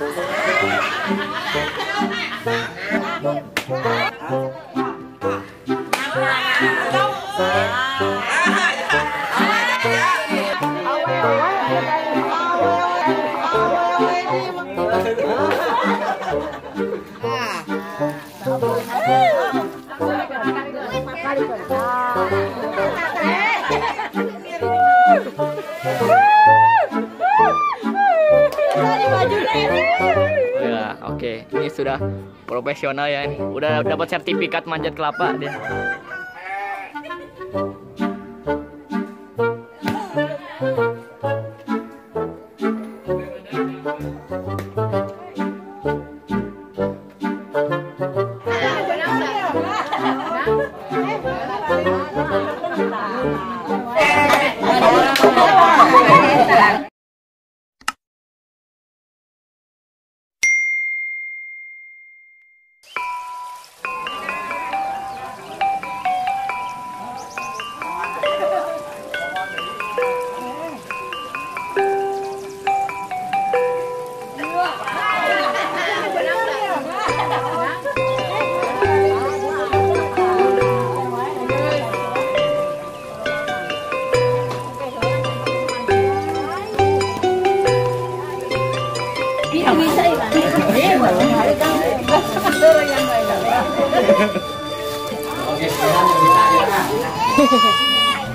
Ya, oke, ini sudah profesional ya ini. Udah dapat sertifikat manjat kelapa dia.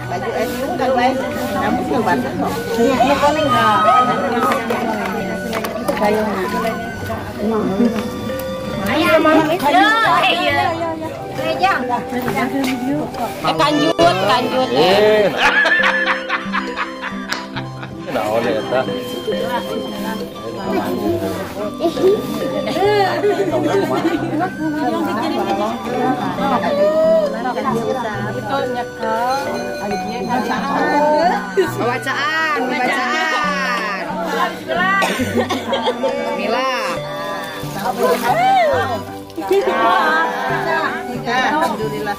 Baju es itu kan guys, kamu tuh basah kok. Ini paling enggak. Kayunya. Ayo mama itu. Iya. Rejang. Kanjut. Udah oleh eta. Bacaan. Mila. Alhamdulillah.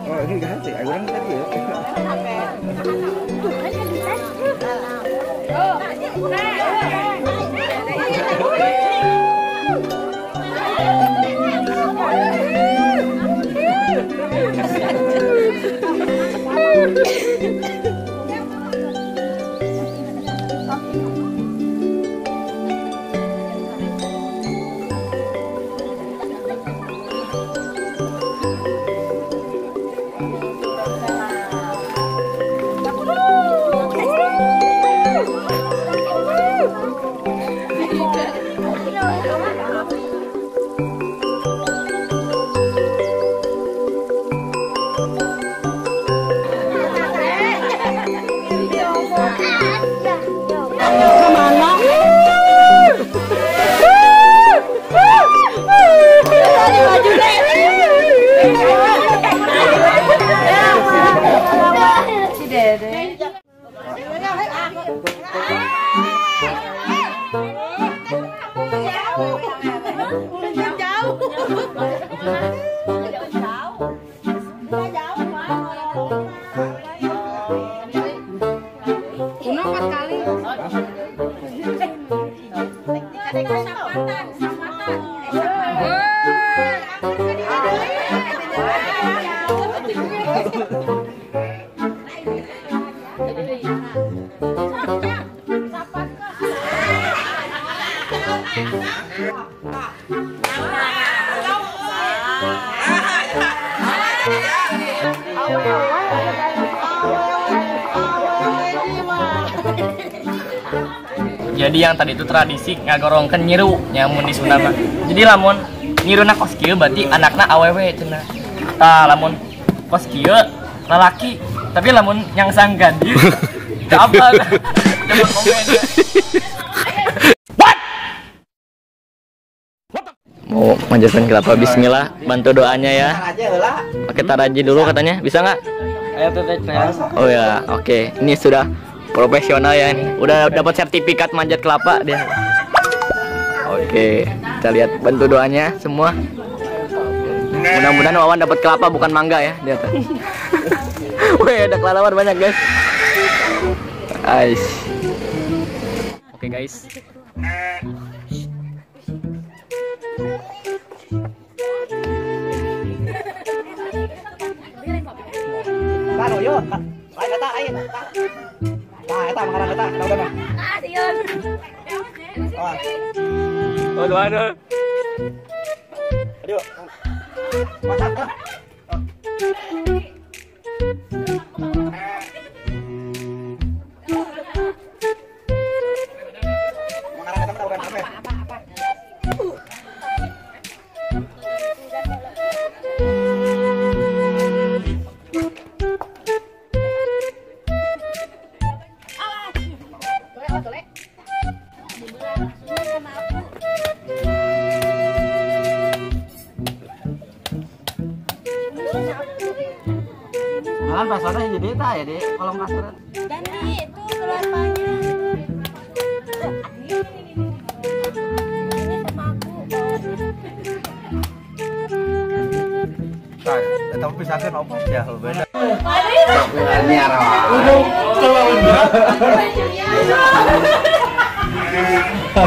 Oh, ini enggak sih, aku kan tadi ya. Jadi yang tadi itu tradisi ngagorongkeun nyiru nyamun di Sunda mah. Jadi lamun nyiruna kos kieu berarti anakna awewe cenah. Tah lamun kos kieu lalaki, tapi lamun nyangsang gandil teu apa. Coba komen ya. What? Mau manjatkan kelapa, bismillah, bantu doanya ya. Pakai taraji dulu katanya, bisa nggak? Ayo teteh. Oh ya, oke. Ini sudah Profesional ya ini. Udah dapat sertifikat manjat kelapa dia. Oke, kita lihat, bantu doanya semua. Mudah-mudahan Wawan dapat kelapa bukan mangga ya di atas. Wih, ada kelelawar banyak guys. Guys. Oke guys. Taruh yuk. Lain kata ayo. Nah, eta mengarang kata, tahu kan? Ah, Sion. Waduh, waduh. Aduh. Masak. Mengarang kata tahu kan apa? Malah pasaran jadi eta ya, Dek. Kolong kasaran. Dan itu kelapanya. Ini sama aku. Tahu pisahkan apa ya, beda.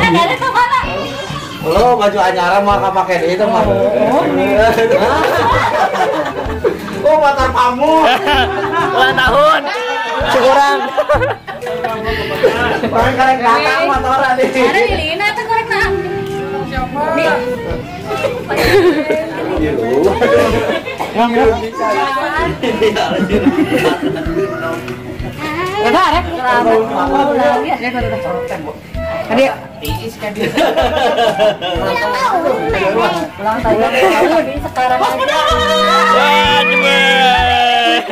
Ada tuh mana? Lo baju anyara mah pakai itu mah. Oh, motor kamu. Ulang tahun. Syukuran. Pakai kalian kakak motoran nih. Ada di Lina tuh korek nak. Ada rek. Adik. Ulang tahun di sekarang aja. Wah, jebet.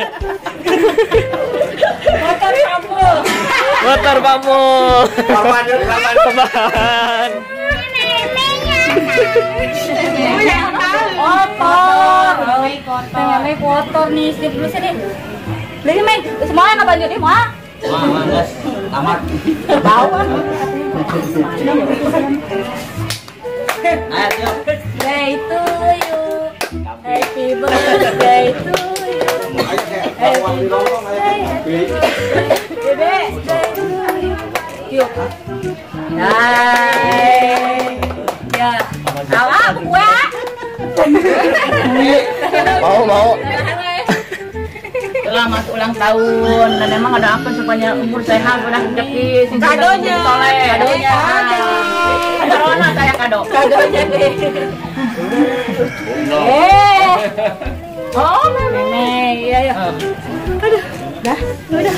Motor kamu. Paman. Kotor. Namanya kotor nih, sip dulu sini. Beli Mei, semuanya nggak banjir nih, mau? Tamat. Bau. Ayo, Day to you. Happy birthday to you. Happy birthday. Bebe, day to you. Yuk. Hai. Ya. Salah aku kue. Mau. Selamat ulang tahun dan emang ada apa supaya umur sehat udah rezeki kadonya ada Rona saya kadonya deh oh meme iya ya aduh udah